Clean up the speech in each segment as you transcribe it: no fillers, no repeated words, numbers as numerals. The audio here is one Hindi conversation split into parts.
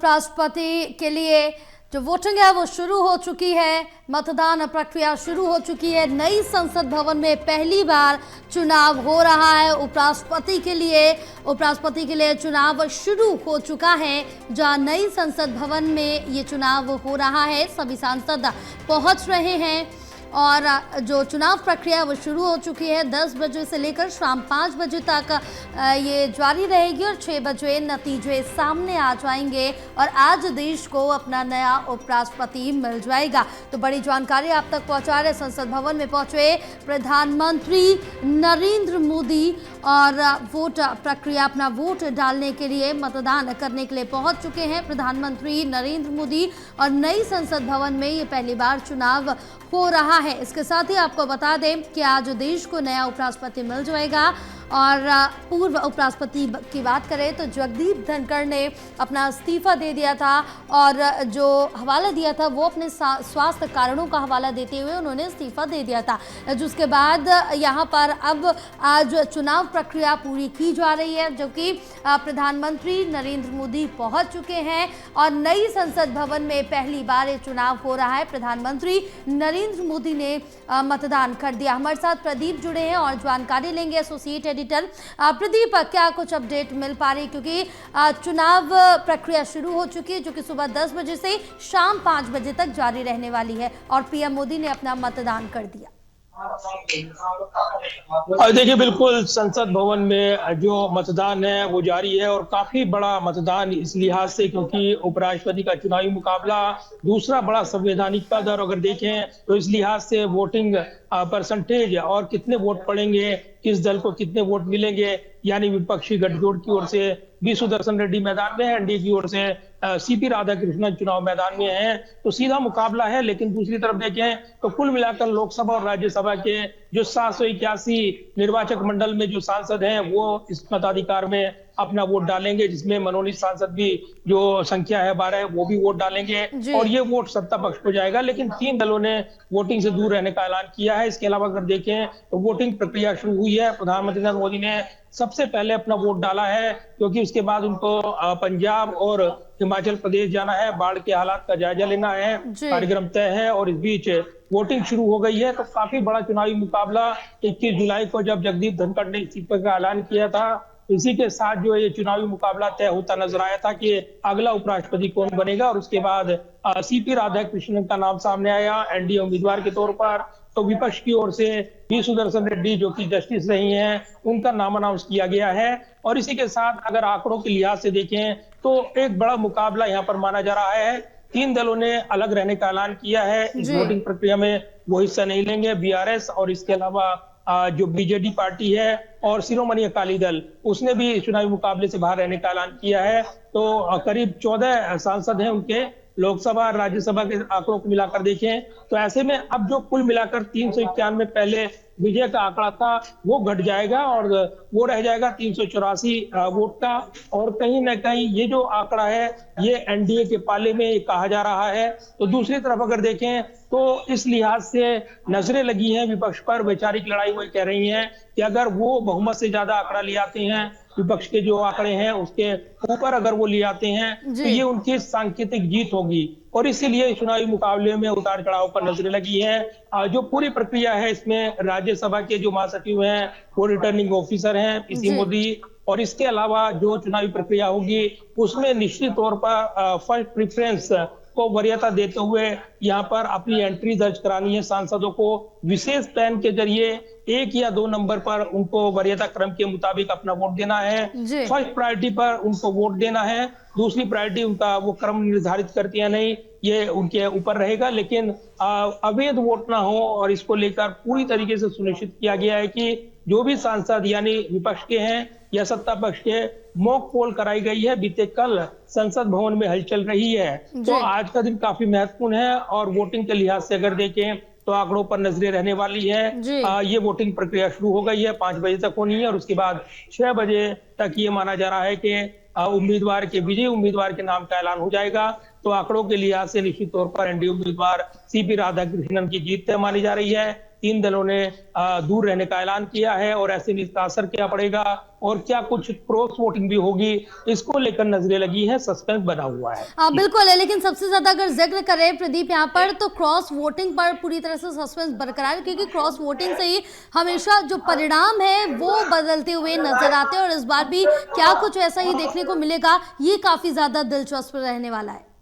उपराष्ट्रपति के लिए जो वोटिंग है वो शुरू हो चुकी है, मतदान प्रक्रिया शुरू हो चुकी है। नई संसद भवन में पहली बार चुनाव हो रहा है। उपराष्ट्रपति के लिए चुनाव शुरू हो चुका है। जहां नई संसद भवन में ये चुनाव हो रहा है, सभी सांसद पहुंच रहे हैं और जो चुनाव प्रक्रिया वो शुरू हो चुकी है। 10 बजे से लेकर शाम 5 बजे तक ये जारी रहेगी और 6 बजे नतीजे सामने आ जाएंगे और आज देश को अपना नया उपराष्ट्रपति मिल जाएगा। तो बड़ी जानकारी आप तक पहुंचा रहे संसद भवन में पहुंचे प्रधानमंत्री नरेंद्र मोदी और वोट प्रक्रिया, अपना वोट डालने के लिए, मतदान करने के लिए पहुंच चुके हैं प्रधानमंत्री नरेंद्र मोदी। और नई संसद भवन में ये पहली बार चुनाव हो रहा है। इसके साथ ही आपको बता दें कि आज देश को नया उपराष्ट्रपति मिल जाएगा। और पूर्व उपराष्ट्रपति की बात करें तो जगदीप धनखड़ ने अपना इस्तीफा दे दिया था और जो हवाला दिया था वो अपने स्वास्थ्य कारणों का हवाला देते हुए उन्होंने इस्तीफा दे दिया था। जिसके बाद यहाँ पर अब आज चुनाव प्रक्रिया पूरी की जा रही है, जो कि प्रधानमंत्री नरेंद्र मोदी पहुँच चुके हैं और नई संसद भवन में पहली बार ये चुनाव हो रहा है। प्रधानमंत्री नरेंद्र मोदी ने मतदान कर दिया। हमारे साथ प्रदीप जुड़े हैं और जानकारी लेंगे एसोसिएट एडिटर। प्रदीप, क्या कुछ अपडेट मिल पा रही, क्योंकि चुनाव प्रक्रिया शुरू हो चुकी है जो कि सुबह 10 बजे से शाम 5 बजे तक जारी रहने वाली है और पीएम मोदी ने अपना मतदान कर दिया। और देखिए, बिल्कुल संसद भवन में जो मतदान है वो जारी है और काफी बड़ा मतदान इस लिहाज से क्योंकि उपराष्ट्रपति का चुनावी मुकाबला दूसरा बड़ा संवैधानिक पद, और अगर देखें तो इस लिहाज से वोटिंग परसेंटेज और कितने वोट पड़ेंगे, किस दल को कितने वोट मिलेंगे, यानी विपक्षी गठजोड़ की ओर से वी सुदर्शन रेड्डी मैदान में है, एनडीए की ओर से सीपी राधाकृष्णन चुनाव मैदान में है, तो सीधा मुकाबला है। लेकिन दूसरी तरफ देखें तो कुल मिलाकर लोकसभा और राज्यसभा के जो 781 निर्वाचक मंडल में जो सांसद हैं वो इस मताधिकार में अपना वोट डालेंगे, जिसमें मनोनीत सांसद भी जो संख्या है 12 वो भी वोट डालेंगे और ये वोट सत्ता पक्ष को जाएगा। लेकिन 3 दलों ने वोटिंग से दूर रहने का ऐलान किया है। इसके अलावा अगर देखें तो वोटिंग प्रक्रिया शुरू हुई है। प्रधानमंत्री नरेंद्र मोदी ने सबसे पहले अपना वोट डाला है क्योंकि उसके बाद उनको पंजाब और हिमाचल प्रदेश जाना है, बाढ़ के हालात का जायजा लेना है, कार्यक्रम तय है और इस बीच वोटिंग शुरू हो गई है। तो काफी बड़ा चुनावी मुकाबला 21 जुलाई को जब जगदीप धनखड़ ने इस्तीफे का ऐलान किया था, इसी के साथ जो ये चुनावी मुकाबला तय होता नजर आया था कि अगला उपराष्ट्रपति कौन बनेगा। और उसके बाद सीपी राधाकृष्णन का नाम सामने आया एनडीए उम्मीदवार के तौर पर। तो विपक्ष की ओर से वी सुदर्शन रेड्डी जो कि जस्टिस रही हैं, उनका नाम अनाउंस किया गया है। और इसी के साथ अगर आंकड़ों के लिहाज से देखें तो एक बड़ा मुकाबला यहाँ पर माना जा रहा है। 3 दलों ने अलग रहने का ऐलान किया है, इस वोटिंग प्रक्रिया में वो हिस्सा नहीं लेंगे। बीआरएस और इसके अलावा जो बीजेडी पार्टी है और शिरोमणि अकाली दल, उसने भी चुनावी मुकाबले से बाहर रहने का ऐलान किया है। तो करीब 14 सांसद हैं उनके, लोकसभा और राज्यसभा के आंकड़ों को मिलाकर देखें तो ऐसे में अब जो कुल मिलाकर 391 पहले विजय का आंकड़ा था वो घट जाएगा और वो रह जाएगा 384 वोट का। और कहीं ना कहीं ये जो आंकड़ा है ये एनडीए के पाले में कहा जा रहा है। तो दूसरी तरफ अगर देखें तो इस लिहाज से नजरें लगी हैं विपक्ष पर, वैचारिक लड़ाई वो कह रही हैं कि अगर वो बहुमत से ज्यादा आंकड़ा ले आते हैं, विपक्ष के जो आंकड़े हैं उसके ऊपर अगर वो ले आते हैं तो ये उनकी सांकेतिक जीत होगी। और इसीलिए चुनावी मुकाबले में उतार चढ़ाव पर नजरें लगी हैं। जो पूरी प्रक्रिया है इसमें राज्यसभा के जो महासचिव हैं वो रिटर्निंग ऑफिसर हैं पीसी मोदी, और इसके अलावा जो चुनावी प्रक्रिया होगी उसमें निश्चित तौर पर फर्स्ट प्रेफरेंस को वरीयता देते हुए यहाँ पर अपनी एंट्री दर्ज करानी है। सांसदों को विशेष पैन के जरिए 1 या 2 नंबर पर उनको वरीयता क्रम के मुताबिक अपना वोट देना है। फर्स्ट प्रायोरिटी पर उनको वोट देना है, दूसरी प्रायोरिटी उनका वो क्रम निर्धारित करती है नहीं, ये उनके ऊपर रहेगा। लेकिन अवैध वोट ना हो और इसको लेकर पूरी तरीके से सुनिश्चित किया गया है कि जो भी सांसद यानी विपक्ष के हैं या सत्ता पक्ष के, मॉक पोल कराई गई है। बीते कल संसद भवन में हलचल रही है, तो आज का दिन काफी महत्वपूर्ण है। और वोटिंग के लिहाज से अगर देखें तो आंकड़ों पर नजरें रहने वाली है। ये वोटिंग प्रक्रिया शुरू हो गई है, 5 बजे तक होनी है और उसके बाद 6 बजे तक ये माना जा रहा है कि उम्मीदवार के विजयी उम्मीदवार के नाम का ऐलान हो जाएगा। तो आंकड़ों के लिहाज से निश्चित तौर पर एनडीए उम्मीदवार सीपी राधाकृष्णन की जीत तय मानी जा रही है। तीन दलों ने दूर रहने का ऐलान किया है और ऐसे में इसका असर क्या पड़ेगा और क्या कुछ क्रॉस वोटिंग भी होगी, इसको लेकर नजरें लगी है, सस्पेंस बना हुआ है। बिल्कुल है, लेकिन सबसे ज्यादा अगर जिक्र करें प्रदीप यहाँ पर, तो क्रॉस वोटिंग पर पूरी तरह से सस्पेंस बरकरार है, क्योंकि क्रॉस वोटिंग से ही हमेशा जो परिणाम है वो बदलते हुए नजर आते हैं और इस बार भी क्या कुछ ऐसा ही देखने को मिलेगा, ये काफी ज्यादा दिलचस्प रहने वाला है।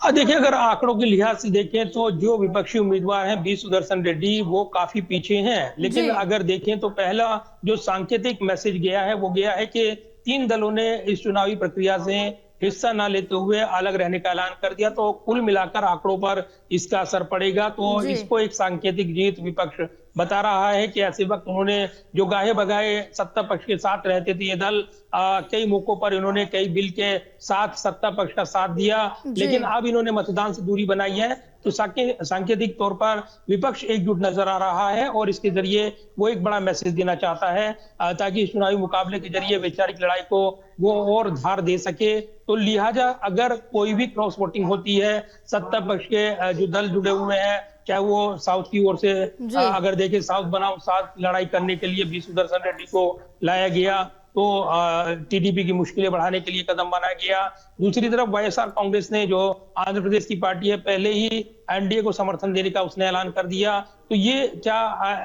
देखिए, अगर आंकड़ों के लिहाज से देखें तो जो विपक्षी उम्मीदवार हैं बी सुदर्शन रेड्डी, वो काफी पीछे हैं। लेकिन अगर देखें तो पहला जो सांकेतिक मैसेज गया है वो गया है कि तीन दलों ने इस चुनावी प्रक्रिया से हिस्सा न लेते हुए अलग रहने का ऐलान कर दिया, तो कुल मिलाकर आंकड़ों पर इसका असर पड़ेगा। तो इसको एक सांकेतिक जीत विपक्ष बता रहा है कि ऐसे वक्त उन्होंने जो गाहे बगाए सत्ता पक्ष के साथ रहते थे ये दल, कई मौकों पर इन्होंने कई बिल के साथ सत्ता पक्ष का साथ दिया, लेकिन अब इन्होंने मतदान से दूरी बनाई है। तो सांकेतिक तौर पर विपक्ष एकजुट नजर आ रहा है और इसके जरिए वो एक बड़ा मैसेज देना चाहता है ताकि इस चुनावी मुकाबले के जरिए वैचारिक लड़ाई को वो और धार दे सके। तो लिहाजा अगर कोई भी क्रॉस वोटिंग होती है, सत्ता पक्ष के जो दल जुड़े हुए हैं, चाहे वो साउथ की ओर से अगर देखें साउथ बनाम साउथ लड़ाई करने के लिए बी सुदर्शन रेड्डी को लाया गया, तो टीडीपी की मुश्किलें बढ़ाने के लिए कदम बनाया गया। दूसरी तरफ वाईएसआर कांग्रेस ने, जो आंध्र प्रदेश की पार्टी है, पहले ही एनडीए को समर्थन देने का उसने ऐलान कर दिया। तो ये क्या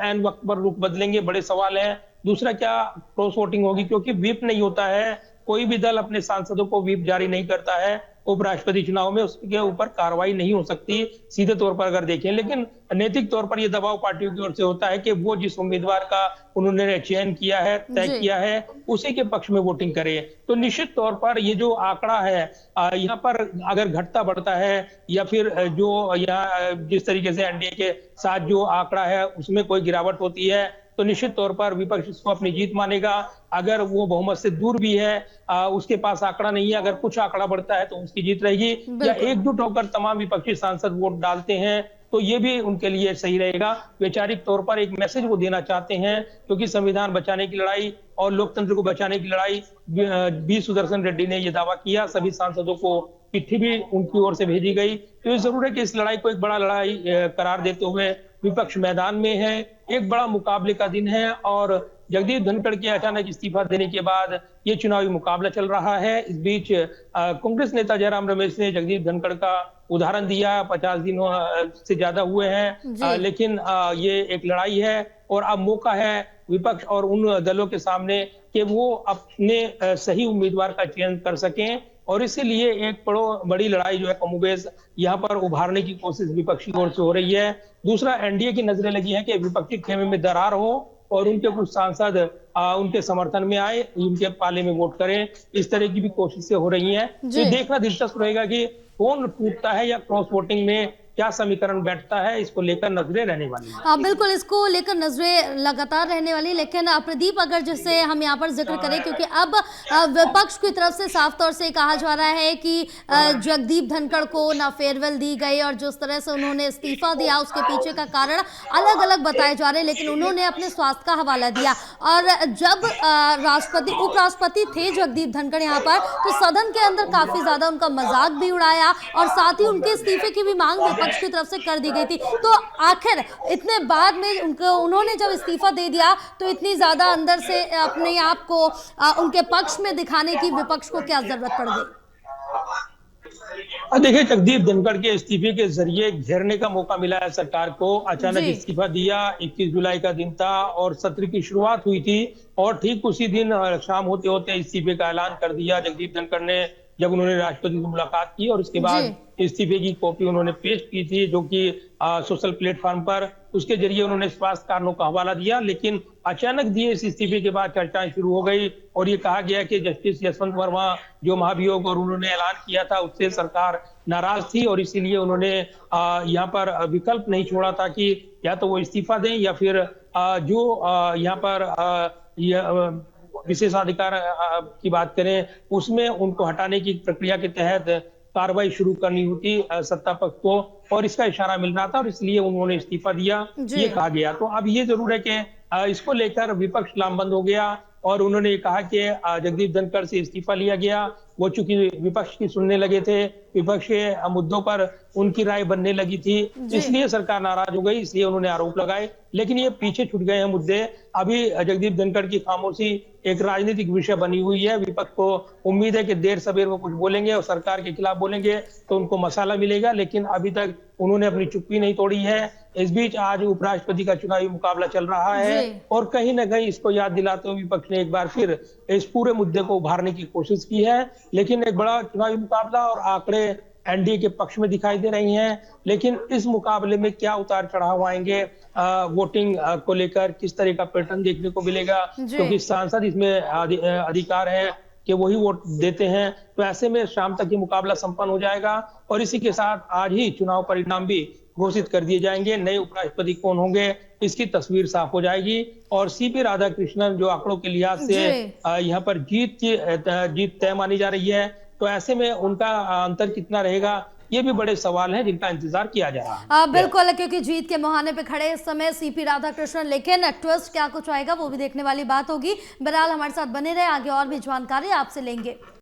ऐन वक्त पर रुख बदलेंगे, बड़े सवाल हैं। दूसरा, क्या क्रॉस वोटिंग होगी, क्योंकि व्हिप नहीं होता है, कोई भी दल अपने सांसदों को व्हिप जारी नहीं करता है। उपराष्ट्रपति चुनाव में उसके ऊपर कार्रवाई नहीं हो सकती सीधे तौर पर अगर देखें, लेकिन नैतिक तौर पर यह दबाव पार्टियों की ओर से होता है कि वो जिस उम्मीदवार का उन्होंने चयन किया है, तय किया है, उसी के पक्ष में वोटिंग करे। तो निश्चित तौर पर ये जो आंकड़ा है यहाँ पर अगर घटता बढ़ता है या फिर जो यहाँ जिस तरीके से एनडीए के साथ जो आंकड़ा है उसमें कोई गिरावट होती है, तो निश्चित तौर पर विपक्ष इसको अपनी जीत मानेगा। अगर वो बहुमत से दूर भी है, उसके पास आंकड़ा नहीं है, अगर कुछ आंकड़ा बढ़ता है तो उसकी जीत रहेगी। या एकजुट होकर तमाम विपक्षी सांसद वोट डालते हैं तो ये भी उनके लिए सही रहेगा। वैचारिक तौर पर एक मैसेज वो देना चाहते हैं, क्योंकि संविधान बचाने की लड़ाई और लोकतंत्र को बचाने की लड़ाई, बी सुदर्शन रेड्डी ने यह दावा किया, सभी सांसदों को चिट्ठी भी उनकी ओर से भेजी गई। तो ये जरूर है कि इस लड़ाई को एक बड़ा लड़ाई करार देते हुए विपक्ष मैदान में है। एक बड़ा मुकाबले का दिन है और जगदीप धनखड़ के अचानक इस्तीफा देने के बाद ये चुनावी मुकाबला चल रहा है। इस बीच कांग्रेस नेता जयराम रमेश ने जगदीप धनखड़ का उदाहरण दिया, 50 दिन से ज्यादा हुए हैं, लेकिन ये एक लड़ाई है और अब मौका है विपक्ष और उन दलों के सामने कि वो अपने सही उम्मीदवार का चयन कर सकें, और इसीलिए एक बड़ी लड़ाई जो है कमोबेश यहाँ पर उभारने की कोशिश विपक्षी ओर से हो रही है। दूसरा, एनडीए की नजरें लगी हैं कि विपक्षी खेमे में दरार हो और उनके कुछ सांसद उनके समर्थन में आए, उनके पाले में वोट करें, इस तरह की भी कोशिशें हो रही हैं। ये देखना दिलचस्प रहेगा कि कौन टूटता है या क्रॉस वोटिंग में क्या समीकरण बैठता है, इसको लेकर नजरें रहने वाली है। बिल्कुल, इसको लेकर नजरें लगातार रहने वाली। लेकिन प्रदीप, अगर जैसे हम यहाँ पर जिक्र करें, क्योंकि अब विपक्ष की तरफ से साफ तौर से कहा जा रहा है कि जगदीप धनखड़ को ना फेयरवेल दी गई और जिस तरह से उन्होंने इस्तीफा दिया उसके पीछे का कारण अलग अलग बताए जा रहे हैं, लेकिन उन्होंने अपने स्वास्थ्य का हवाला दिया। और जब उपराष्ट्रपति थे जगदीप धनखड़ यहाँ पर, तो सदन के अंदर काफी ज्यादा उनका मजाक भी उड़ाया और साथ ही उनके इस्तीफे की भी मांग की तरफ से कर दी गई थी। तो आखिर इतने बाद में उन्होंने जब इस्तीफा दे दिया तो इतनी ज्यादा अंदर से अपने आप को उनके पक्ष में दिखाने की विपक्ष को क्या जरूरत पड़ गई? देखिए, जगदीप धनखड़ के इस्तीफे के जरिए घेरने का मौका मिला है सरकार को। अचानक इस्तीफा दिया, 21 जुलाई का दिन था और सत्र की शुरुआत हुई थी और ठीक उसी दिन शाम होते होते इस्तीफे का ऐलान कर दिया जगदीप धनखड़ ने, जब उन्होंने राष्ट्रपति से मुलाकात की और उसके बाद इस्तीफे की कॉपी उन्होंने पेश की थी, जो कि सोशल प्लेटफॉर्म पर, उसके जरिए उन्होंने स्वास्थ्य कारणों का हवाला दिया। लेकिन अचानक दिए इस इस्तीफे के बाद चर्चाएं शुरू हो गई और ये कहा गया कि जस्टिस यशवंत वर्मा जो महाभियोग और उन्होंने ऐलान किया था उससे सरकार नाराज थी और इसीलिए उन्होंने यहाँ पर विकल्प नहीं छोड़ा था कि या तो वो इस्तीफा दें या फिर जो यहाँ पर विशेषाधिकार की बात करें उसमें उनको हटाने की प्रक्रिया के तहत कार्रवाई शुरू करनी होती सत्ता पक्ष को, और इसका इशारा मिल रहा था और इसलिए उन्होंने इस्तीफा दिया, ये कहा गया। तो अब ये जरूर है कि इसको लेकर विपक्ष लामबंद हो गया और उन्होंने ये कहा कि जगदीप धनखड़ से इस्तीफा लिया गया। वो चूंकि विपक्ष की सुनने लगे थे, विपक्ष के मुद्दों पर उनकी राय बनने लगी थी, जी। इसलिए सरकार नाराज हो गई, इसलिए उन्होंने आरोप लगाए। लेकिन ये पीछे छूट गए हैं मुद्दे। अभी जगदीप धनखड़ की खामोशी एक राजनीतिक विषय बनी हुई है। विपक्ष को उम्मीद है कि देर सवेर वो कुछ बोलेंगे और सरकार के खिलाफ बोलेंगे तो उनको मसाला मिलेगा, लेकिन अभी तक उन्होंने अपनी चुप्पी नहीं तोड़ी है। इस बीच आज उपराष्ट्रपति का चुनावी मुकाबला चल रहा है जी। और कहीं ना कहीं इसको याद दिलाते हुए विपक्ष ने एक बार फिर इस पूरे मुद्दे को उभारने की कोशिश की है। लेकिन एक बड़ा चुनावी मुकाबला और आंकड़े एनडीए के पक्ष में दिखाई दे रही हैं। लेकिन इस मुकाबले में क्या उतार चढ़ाव आएंगे, वोटिंग को लेकर किस तरह का पैटर्न देखने को मिलेगा, जी। क्योंकि सांसद इसमें अधिकार है कि वही वोट देते हैं। तो ऐसे में शाम तक ये मुकाबला संपन्न हो जाएगा और इसी के साथ आज ही चुनाव परिणाम भी घोषित कर दिए जाएंगे। नए उपराष्ट्रपति कौन होंगे इसकी तस्वीर साफ हो जाएगी और सीपी राधाकृष्णन जो आंकड़ों के लिहाज से यहाँ पर जीत तय मानी जा रही है, तो ऐसे में उनका अंतर कितना रहेगा, ये भी बड़े सवाल हैं जिनका इंतजार किया जा रहा है। बिल्कुल, क्योंकि जीत के मुहाने पे खड़े इस समय सीपी राधाकृष्णन, लेकिन ट्विस्ट क्या कुछ आएगा वो भी देखने वाली बात होगी। बहरहाल हमारे साथ बने रहे, आगे और भी जानकारी आपसे लेंगे।